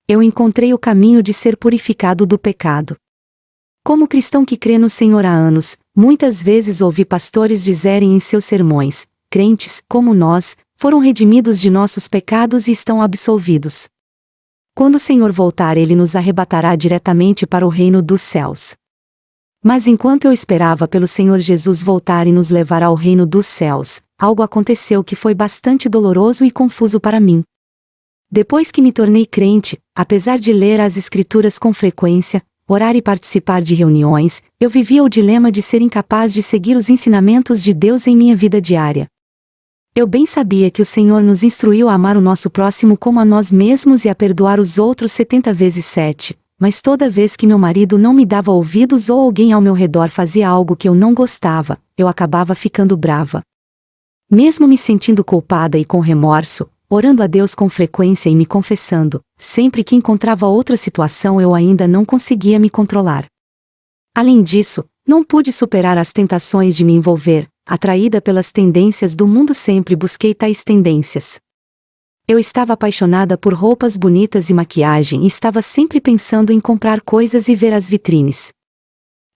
Eu encontrei o caminho de ser purificado do pecado. Como cristão que crê no Senhor há anos, muitas vezes ouvi pastores dizerem em seus sermões: crentes, como nós, foram redimidos de nossos pecados e estão absolvidos. Quando o Senhor voltar, Ele nos arrebatará diretamente para o reino dos céus. Mas enquanto eu esperava pelo Senhor Jesus voltar e nos levar ao reino dos céus, algo aconteceu que foi bastante doloroso e confuso para mim. Depois que me tornei crente, apesar de ler as Escrituras com frequência, orar e participar de reuniões, eu vivia o dilema de ser incapaz de seguir os ensinamentos de Deus em minha vida diária. Eu bem sabia que o Senhor nos instruiu a amar o nosso próximo como a nós mesmos e a perdoar os outros 70 vezes 7, mas toda vez que meu marido não me dava ouvidos ou alguém ao meu redor fazia algo que eu não gostava, eu acabava ficando brava. Mesmo me sentindo culpada e com remorso, orando a Deus com frequência e me confessando, sempre que encontrava outra situação eu ainda não conseguia me controlar. Além disso, não pude superar as tentações de me envolver, atraída pelas tendências do mundo, sempre busquei tais tendências. Eu estava apaixonada por roupas bonitas e maquiagem e estava sempre pensando em comprar coisas e ver as vitrines.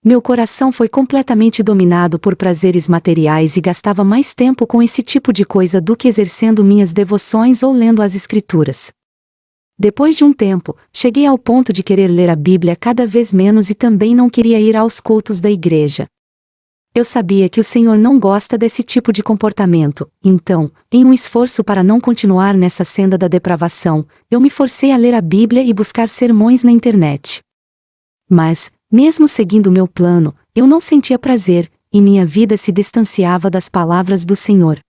Meu coração foi completamente dominado por prazeres materiais e gastava mais tempo com esse tipo de coisa do que exercendo minhas devoções ou lendo as Escrituras. Depois de um tempo, cheguei ao ponto de querer ler a Bíblia cada vez menos e também não queria ir aos cultos da igreja. Eu sabia que o Senhor não gosta desse tipo de comportamento, então, em um esforço para não continuar nessa senda da depravação, eu me forcei a ler a Bíblia e buscar sermões na internet. Mas, mesmo seguindo meu plano, eu não sentia prazer, e minha vida se distanciava das palavras do Senhor.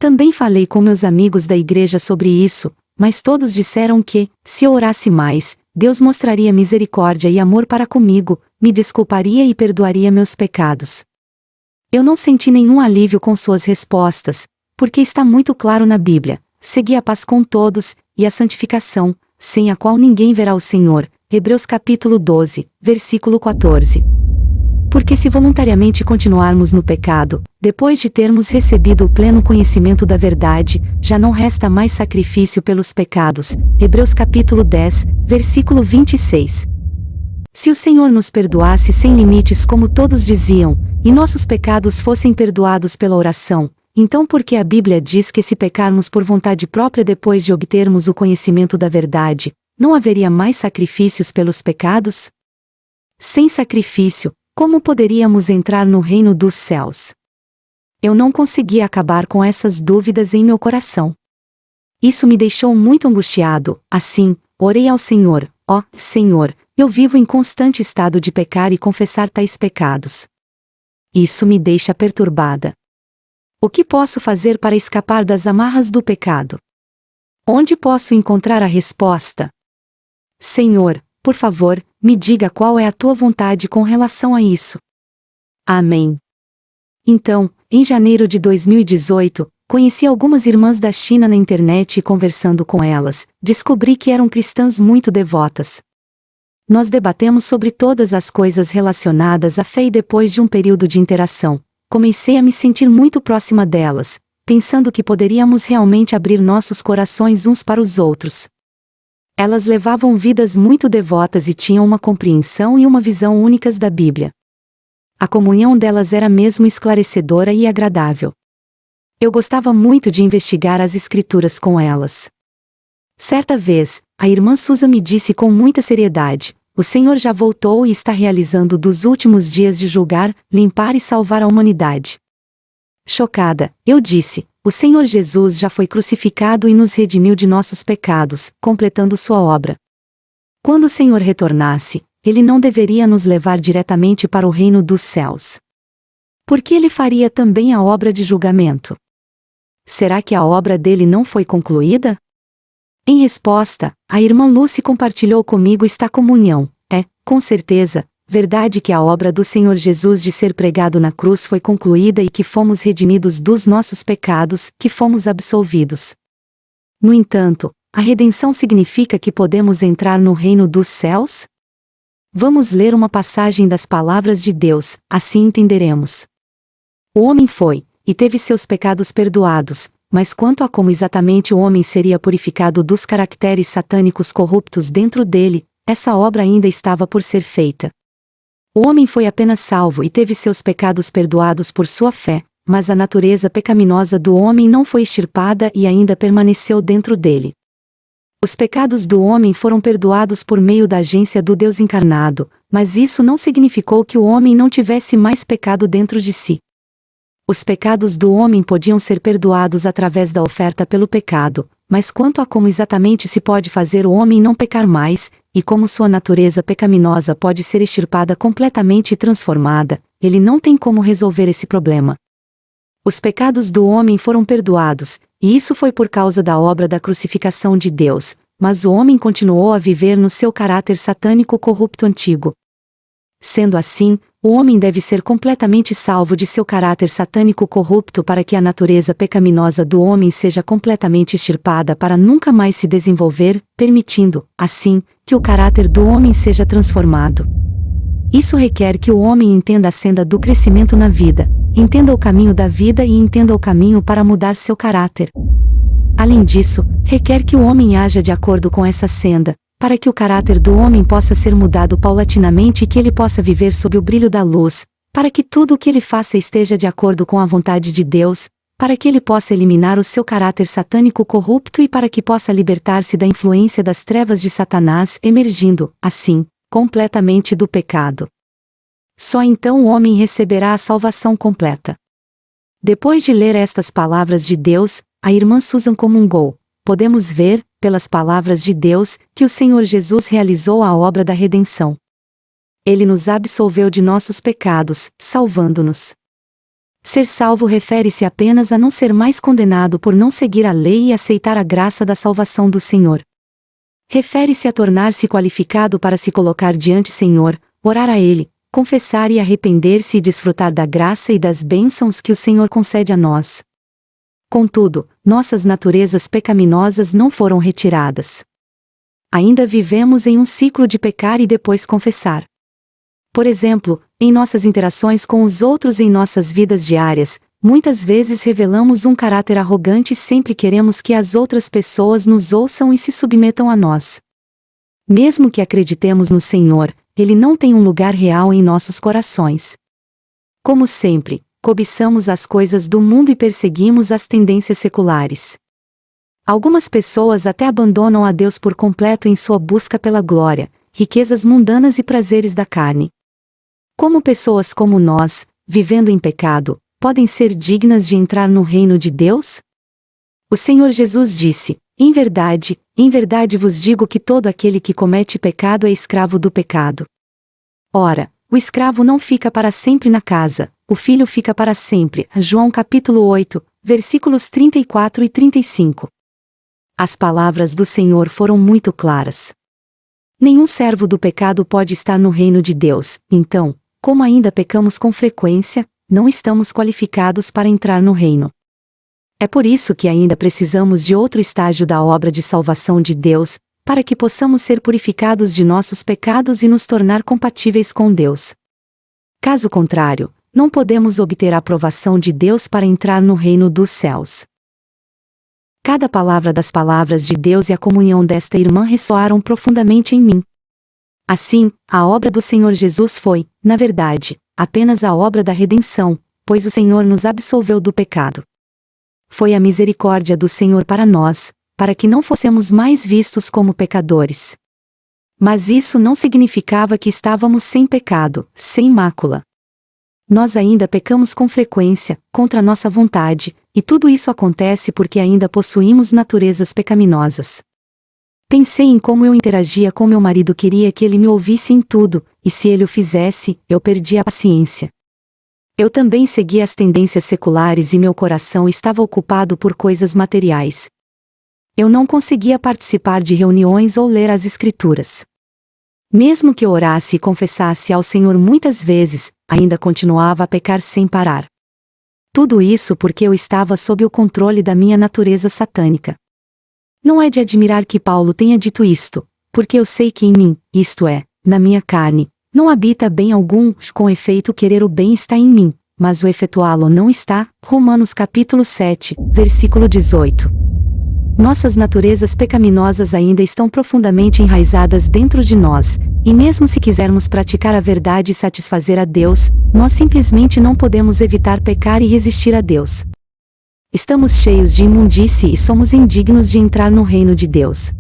Também falei com meus amigos da igreja sobre isso, mas todos disseram que, se eu orasse mais, Deus mostraria misericórdia e amor para comigo, me desculparia e perdoaria meus pecados. Eu não senti nenhum alívio com suas respostas, porque está muito claro na Bíblia: segui a paz com todos, e a santificação, sem a qual ninguém verá o Senhor. Hebreus capítulo 12, versículo 14. Porque se voluntariamente continuarmos no pecado, depois de termos recebido o pleno conhecimento da verdade, já não resta mais sacrifício pelos pecados. Hebreus capítulo 10, versículo 26. Se o Senhor nos perdoasse sem limites como todos diziam, e nossos pecados fossem perdoados pela oração, então por que a Bíblia diz que se pecarmos por vontade própria depois de obtermos o conhecimento da verdade, não haveria mais sacrifícios pelos pecados? Sem sacrifício, como poderíamos entrar no reino dos céus? Eu não conseguia acabar com essas dúvidas em meu coração. Isso me deixou muito angustiado, assim, orei ao Senhor: ó, Senhor, eu vivo em constante estado de pecar e confessar tais pecados. Isso me deixa perturbada. O que posso fazer para escapar das amarras do pecado? Onde posso encontrar a resposta? Senhor, por favor, me diga qual é a tua vontade com relação a isso. Amém. Então, em janeiro de 2018, conheci algumas irmãs da China na internet e conversando com elas, descobri que eram cristãs muito devotas. Nós debatemos sobre todas as coisas relacionadas à fé e depois de um período de interação, comecei a me sentir muito próxima delas, pensando que poderíamos realmente abrir nossos corações uns para os outros. Elas levavam vidas muito devotas e tinham uma compreensão e uma visão únicas da Bíblia. A comunhão delas era mesmo esclarecedora e agradável. Eu gostava muito de investigar as Escrituras com elas. Certa vez, a irmã Susan me disse com muita seriedade: o Senhor já voltou e está realizando dos últimos dias de julgar, limpar e salvar a humanidade. Chocada, eu disse: o Senhor Jesus já foi crucificado e nos redimiu de nossos pecados, completando sua obra. Quando o Senhor retornasse, Ele não deveria nos levar diretamente para o reino dos céus. Porque Ele faria também a obra de julgamento. Será que a obra dele não foi concluída? Em resposta, a irmã Lucy compartilhou comigo esta comunhão: é, com certeza, verdade que a obra do Senhor Jesus de ser pregado na cruz foi concluída e que fomos redimidos dos nossos pecados, que fomos absolvidos. No entanto, a redenção significa que podemos entrar no reino dos céus? Vamos ler uma passagem das palavras de Deus, assim entenderemos. O homem foi, e teve seus pecados perdoados, mas quanto a como exatamente o homem seria purificado dos caracteres satânicos corruptos dentro dele, essa obra ainda estava por ser feita. O homem foi apenas salvo e teve seus pecados perdoados por sua fé, mas a natureza pecaminosa do homem não foi extirpada e ainda permaneceu dentro dele. Os pecados do homem foram perdoados por meio da agência do Deus encarnado, mas isso não significou que o homem não tivesse mais pecado dentro de si. Os pecados do homem podiam ser perdoados através da oferta pelo pecado, mas quanto a como exatamente se pode fazer o homem não pecar mais, e como sua natureza pecaminosa pode ser extirpada completamente e transformada, ele não tem como resolver esse problema. Os pecados do homem foram perdoados, e isso foi por causa da obra da crucificação de Deus, mas o homem continuou a viver no seu caráter satânico corrupto antigo. Sendo assim, o homem deve ser completamente salvo de seu caráter satânico corrupto para que a natureza pecaminosa do homem seja completamente extirpada para nunca mais se desenvolver, permitindo, assim, que o caráter do homem seja transformado. Isso requer que o homem entenda a senda do crescimento na vida, entenda o caminho da vida e entenda o caminho para mudar seu caráter. Além disso, requer que o homem haja de acordo com essa senda, para que o caráter do homem possa ser mudado paulatinamente e que ele possa viver sob o brilho da luz, para que tudo o que ele faça esteja de acordo com a vontade de Deus, para que ele possa eliminar o seu caráter satânico corrupto e para que possa libertar-se da influência das trevas de Satanás, emergindo, assim, completamente do pecado. Só então o homem receberá a salvação completa. Depois de ler estas palavras de Deus, a irmã Susan comungou. Podemos ver, pelas palavras de Deus, que o Senhor Jesus realizou a obra da redenção. Ele nos absolveu de nossos pecados, salvando-nos. Ser salvo refere-se apenas a não ser mais condenado por não seguir a lei e aceitar a graça da salvação do Senhor. Refere-se a tornar-se qualificado para se colocar diante do Senhor, orar a Ele, confessar e arrepender-se e desfrutar da graça e das bênçãos que o Senhor concede a nós. Contudo, nossas naturezas pecaminosas não foram retiradas. Ainda vivemos em um ciclo de pecar e depois confessar. Por exemplo, em nossas interações com os outros em nossas vidas diárias, muitas vezes revelamos um caráter arrogante e sempre queremos que as outras pessoas nos ouçam e se submetam a nós. Mesmo que acreditemos no Senhor, Ele não tem um lugar real em nossos corações. Como sempre, cobiçamos as coisas do mundo e perseguimos as tendências seculares. Algumas pessoas até abandonam a Deus por completo em sua busca pela glória, riquezas mundanas e prazeres da carne. Como pessoas como nós, vivendo em pecado, podem ser dignas de entrar no reino de Deus? O Senhor Jesus disse: em verdade vos digo que todo aquele que comete pecado é escravo do pecado. Ora, o escravo não fica para sempre na casa, o filho fica para sempre. João capítulo 8, versículos 34 e 35. As palavras do Senhor foram muito claras. Nenhum servo do pecado pode estar no reino de Deus, então, como ainda pecamos com frequência, não estamos qualificados para entrar no reino. É por isso que ainda precisamos de outro estágio da obra de salvação de Deus, para que possamos ser purificados de nossos pecados e nos tornar compatíveis com Deus. Caso contrário, não podemos obter a aprovação de Deus para entrar no reino dos céus. Cada palavra das palavras de Deus e a comunhão desta irmã ressoaram profundamente em mim. Assim, a obra do Senhor Jesus foi, na verdade, apenas a obra da redenção, pois o Senhor nos absolveu do pecado. Foi a misericórdia do Senhor para nós, para que não fossemos mais vistos como pecadores. Mas isso não significava que estávamos sem pecado, sem mácula. Nós ainda pecamos com frequência, contra nossa vontade, e tudo isso acontece porque ainda possuímos naturezas pecaminosas. Pensei em como eu interagia com meu marido, queria que ele me ouvisse em tudo, e se ele o fizesse, eu perdia a paciência. Eu também seguia as tendências seculares e meu coração estava ocupado por coisas materiais. Eu não conseguia participar de reuniões ou ler as Escrituras. Mesmo que eu orasse e confessasse ao Senhor muitas vezes, ainda continuava a pecar sem parar. Tudo isso porque eu estava sob o controle da minha natureza satânica. Não é de admirar que Paulo tenha dito isto, porque eu sei que em mim, isto é, na minha carne, não habita bem algum, com efeito querer o bem está em mim, mas o efetuá-lo não está. Romanos capítulo 7, versículo 18. Nossas naturezas pecaminosas ainda estão profundamente enraizadas dentro de nós, e mesmo se quisermos praticar a verdade e satisfazer a Deus, nós simplesmente não podemos evitar pecar e resistir a Deus. Estamos cheios de imundície e somos indignos de entrar no reino de Deus.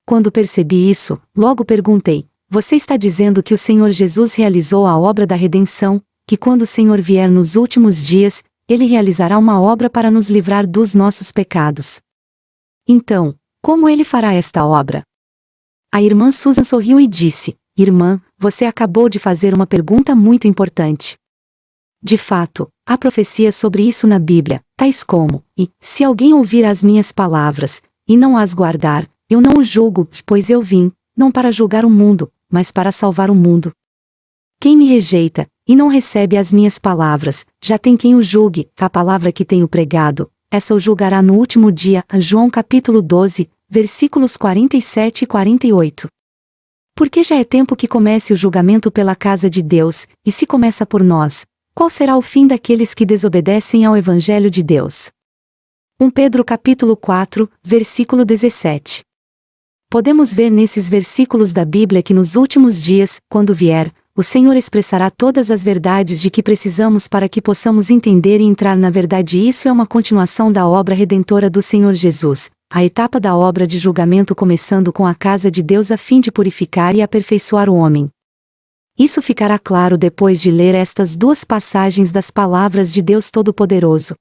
Quando percebi isso, logo perguntei: você está dizendo que o Senhor Jesus realizou a obra da redenção, que quando o Senhor vier nos últimos dias, Ele realizará uma obra para nos livrar dos nossos pecados? Então, como Ele fará esta obra? A irmã Susan sorriu e disse: irmã, você acabou de fazer uma pergunta muito importante. De fato, há profecias sobre isso na Bíblia, tais como: e, se alguém ouvir as minhas palavras, e não as guardar, eu não o julgo, pois eu vim, não para julgar o mundo, mas para salvar o mundo. Quem me rejeita, e não recebe as minhas palavras, já tem quem o julgue. A palavra que tenho pregado, essa o julgará no último dia. João capítulo 12, versículos 47 e 48. Porque já é tempo que comece o julgamento pela casa de Deus, e se começa por nós, qual será o fim daqueles que desobedecem ao Evangelho de Deus? 1 Pedro capítulo 4, versículo 17. Podemos ver nesses versículos da Bíblia que nos últimos dias, quando vier, o Senhor expressará todas as verdades de que precisamos para que possamos entender e entrar na verdade. Isso é uma continuação da obra redentora do Senhor Jesus, a etapa da obra de julgamento começando com a casa de Deus a fim de purificar e aperfeiçoar o homem. Isso ficará claro depois de ler estas duas passagens das palavras de Deus Todo-Poderoso.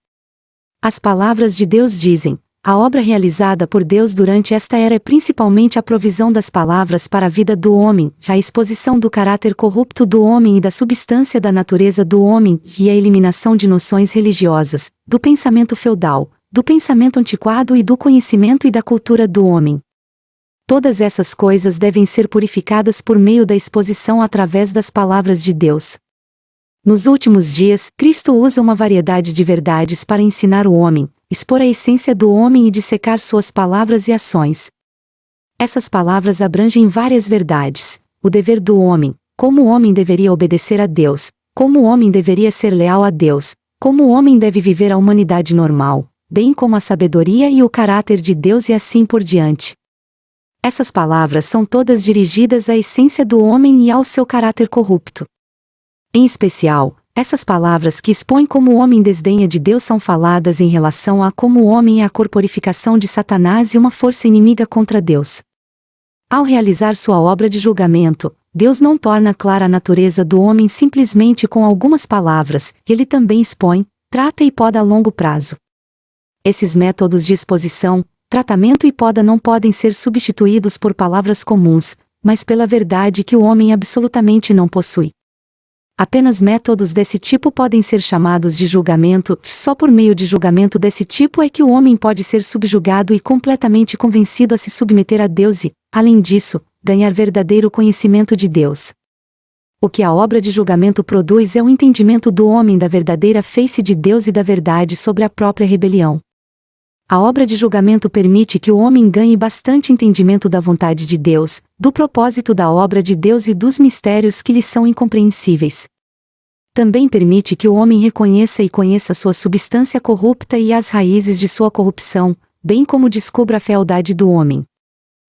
As palavras de Deus dizem: a obra realizada por Deus durante esta era é principalmente a provisão das palavras para a vida do homem, a exposição do caráter corrupto do homem e da substância da natureza do homem, e a eliminação de noções religiosas, do pensamento feudal, do pensamento antiquado e do conhecimento e da cultura do homem. Todas essas coisas devem ser purificadas por meio da exposição através das palavras de Deus. Nos últimos dias, Cristo usa uma variedade de verdades para ensinar o homem, expor a essência do homem e dissecar suas palavras e ações. Essas palavras abrangem várias verdades: o dever do homem, como o homem deveria obedecer a Deus, como o homem deveria ser leal a Deus, como o homem deve viver a humanidade normal, bem como a sabedoria e o caráter de Deus e assim por diante. Essas palavras são todas dirigidas à essência do homem e ao seu caráter corrupto. Em especial, essas palavras que expõem como o homem desdenha de Deus são faladas em relação a como o homem é a corporificação de Satanás e uma força inimiga contra Deus. Ao realizar sua obra de julgamento, Deus não torna clara a natureza do homem simplesmente com algumas palavras, ele também expõe, trata e poda a longo prazo. Esses métodos de exposição, tratamento e poda não podem ser substituídos por palavras comuns, mas pela verdade que o homem absolutamente não possui. Apenas métodos desse tipo podem ser chamados de julgamento. Só por meio de julgamento desse tipo é que o homem pode ser subjugado e completamente convencido a se submeter a Deus e, além disso, ganhar verdadeiro conhecimento de Deus. O que a obra de julgamento produz é o entendimento do homem da verdadeira face de Deus e da verdade sobre a própria rebelião. A obra de julgamento permite que o homem ganhe bastante entendimento da vontade de Deus, do propósito da obra de Deus e dos mistérios que lhe são incompreensíveis. Também permite que o homem reconheça e conheça sua substância corrupta e as raízes de sua corrupção, bem como descubra a fealdade do homem.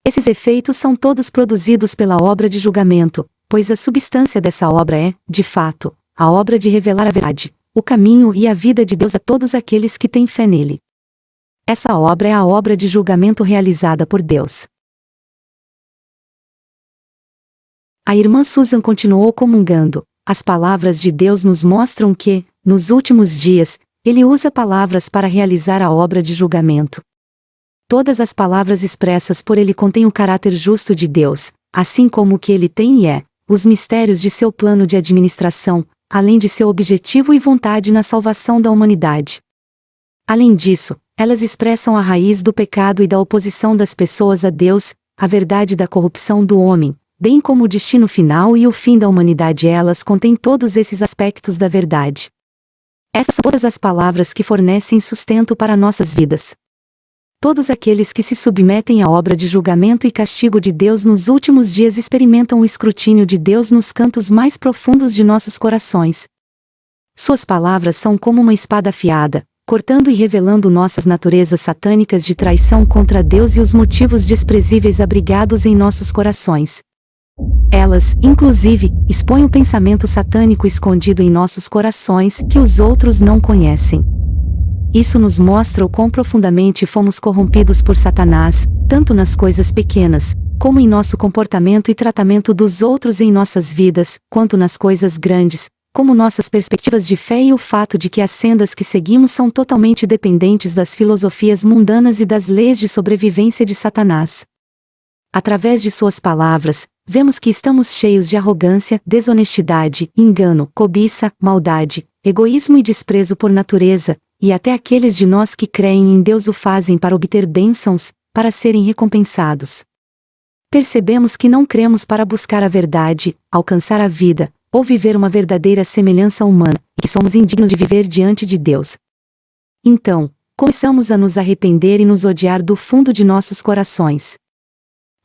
Esses efeitos são todos produzidos pela obra de julgamento, pois a substância dessa obra é, de fato, a obra de revelar a verdade, o caminho e a vida de Deus a todos aqueles que têm fé nele. Essa obra é a obra de julgamento realizada por Deus. A irmã Susan continuou comungando: as palavras de Deus nos mostram que, nos últimos dias, Ele usa palavras para realizar a obra de julgamento. Todas as palavras expressas por Ele contêm o caráter justo de Deus, assim como o que Ele tem e é, os mistérios de seu plano de administração, além de seu objetivo e vontade na salvação da humanidade. Além disso, elas expressam a raiz do pecado e da oposição das pessoas a Deus, a verdade da corrupção do homem, bem como o destino final e o fim da humanidade. Elas contêm todos esses aspectos da verdade. Essas são todas as palavras que fornecem sustento para nossas vidas. Todos aqueles que se submetem à obra de julgamento e castigo de Deus nos últimos dias experimentam o escrutínio de Deus nos cantos mais profundos de nossos corações. Suas palavras são como uma espada afiada, cortando e revelando nossas naturezas satânicas de traição contra Deus e os motivos desprezíveis abrigados em nossos corações. Elas, inclusive, expõem o pensamento satânico escondido em nossos corações que os outros não conhecem. Isso nos mostra o quão profundamente fomos corrompidos por Satanás, tanto nas coisas pequenas, como em nosso comportamento e tratamento dos outros em nossas vidas, quanto nas coisas grandes, como nossas perspectivas de fé e o fato de que as sendas que seguimos são totalmente dependentes das filosofias mundanas e das leis de sobrevivência de Satanás. Através de suas palavras, vemos que estamos cheios de arrogância, desonestidade, engano, cobiça, maldade, egoísmo e desprezo por natureza, e até aqueles de nós que creem em Deus o fazem para obter bênçãos, para serem recompensados. Percebemos que não cremos para buscar a verdade, alcançar a vida, ou viver uma verdadeira semelhança humana, e que somos indignos de viver diante de Deus. Então, começamos a nos arrepender e nos odiar do fundo de nossos corações.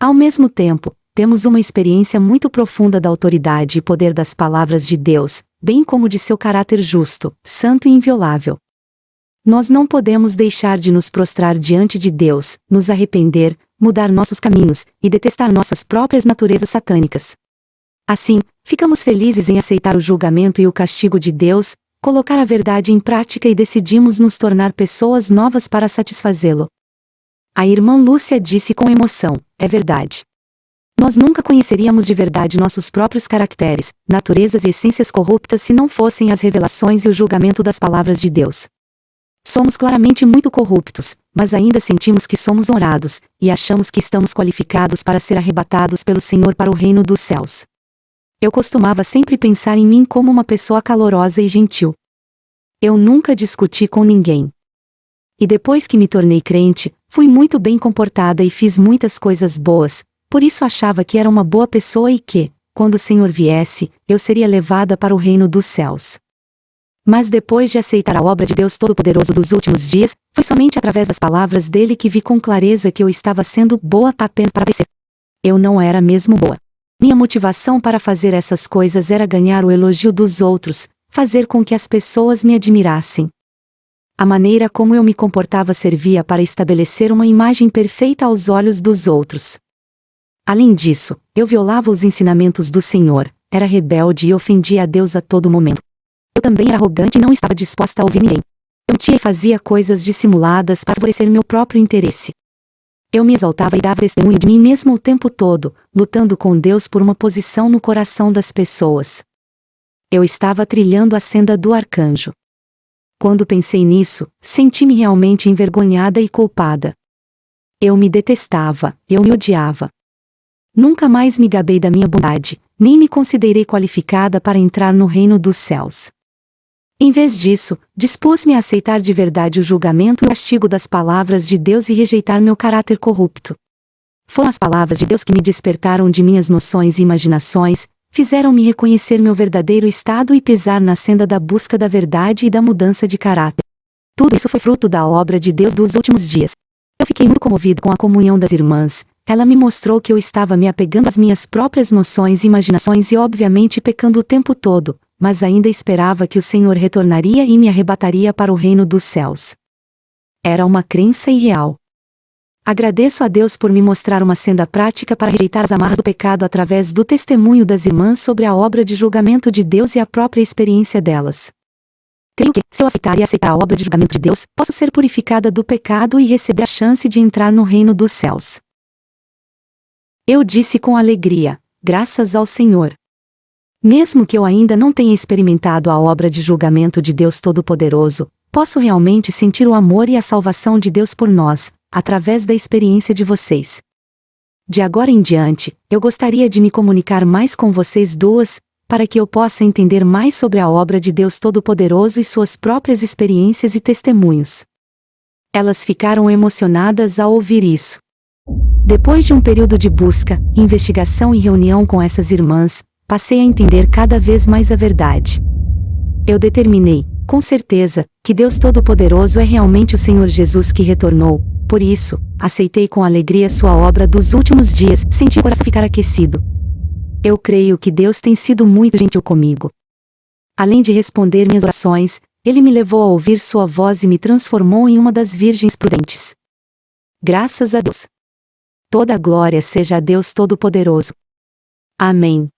Ao mesmo tempo, temos uma experiência muito profunda da autoridade e poder das palavras de Deus, bem como de seu caráter justo, santo e inviolável. Nós não podemos deixar de nos prostrar diante de Deus, nos arrepender, mudar nossos caminhos, e detestar nossas próprias naturezas satânicas. Assim, ficamos felizes em aceitar o julgamento e o castigo de Deus, colocar a verdade em prática e decidimos nos tornar pessoas novas para satisfazê-lo. A irmã Lúcia disse com emoção: é verdade. Nós nunca conheceríamos de verdade nossos próprios caracteres, naturezas e essências corruptas se não fossem as revelações e o julgamento das palavras de Deus. Somos claramente muito corruptos, mas ainda sentimos que somos honrados, e achamos que estamos qualificados para ser arrebatados pelo Senhor para o reino dos céus. Eu costumava sempre pensar em mim como uma pessoa calorosa e gentil. Eu nunca discuti com ninguém. E depois que me tornei crente, fui muito bem comportada e fiz muitas coisas boas, por isso achava que era uma boa pessoa e que, quando o Senhor viesse, eu seria levada para o reino dos céus. Mas depois de aceitar a obra de Deus Todo-Poderoso dos últimos dias, foi somente através das palavras dele que vi com clareza que eu estava sendo boa apenas para parecer. Eu não era mesmo boa. Minha motivação para fazer essas coisas era ganhar o elogio dos outros, fazer com que as pessoas me admirassem. A maneira como eu me comportava servia para estabelecer uma imagem perfeita aos olhos dos outros. Além disso, eu violava os ensinamentos do Senhor, era rebelde e ofendia a Deus a todo momento. Eu também era arrogante e não estava disposta a ouvir ninguém. Eu mentia e fazia coisas dissimuladas para favorecer meu próprio interesse. Eu me exaltava e dava testemunho de mim mesmo o tempo todo, lutando com Deus por uma posição no coração das pessoas. Eu estava trilhando a senda do arcanjo. Quando pensei nisso, senti-me realmente envergonhada e culpada. Eu me detestava, eu me odiava. Nunca mais me gabei da minha bondade, nem me considerei qualificada para entrar no reino dos céus. Em vez disso, dispus-me a aceitar de verdade o julgamento e o castigo das palavras de Deus e rejeitar meu caráter corrupto. Foram as palavras de Deus que me despertaram de minhas noções e imaginações, fizeram-me reconhecer meu verdadeiro estado e pisar na senda da busca da verdade e da mudança de caráter. Tudo isso foi fruto da obra de Deus dos últimos dias. Eu fiquei muito comovido com a comunhão das irmãs. Ela me mostrou que eu estava me apegando às minhas próprias noções e imaginações e obviamente pecando o tempo todo, mas ainda esperava que o Senhor retornaria e me arrebataria para o reino dos céus. Era uma crença irreal. Agradeço a Deus por me mostrar uma senda prática para rejeitar as amarras do pecado através do testemunho das irmãs sobre a obra de julgamento de Deus e a própria experiência delas. Creio que, se eu aceitar a obra de julgamento de Deus, posso ser purificada do pecado e receber a chance de entrar no reino dos céus. Eu disse com alegria: graças ao Senhor. Mesmo que eu ainda não tenha experimentado a obra de julgamento de Deus Todo-Poderoso, posso realmente sentir o amor e a salvação de Deus por nós, através da experiência de vocês. De agora em diante, eu gostaria de me comunicar mais com vocês duas, para que eu possa entender mais sobre a obra de Deus Todo-Poderoso e suas próprias experiências e testemunhos. Elas ficaram emocionadas ao ouvir isso. Depois de um período de busca, investigação e reunião com essas irmãs, passei a entender cada vez mais a verdade. Eu determinei, com certeza, que Deus Todo-Poderoso é realmente o Senhor Jesus que retornou, por isso, aceitei com alegria sua obra dos últimos dias, senti o coração ficar aquecido. Eu creio que Deus tem sido muito gentil comigo. Além de responder minhas orações, ele me levou a ouvir sua voz e me transformou em uma das virgens prudentes. Graças a Deus. Toda a glória seja a Deus Todo-Poderoso. Amém.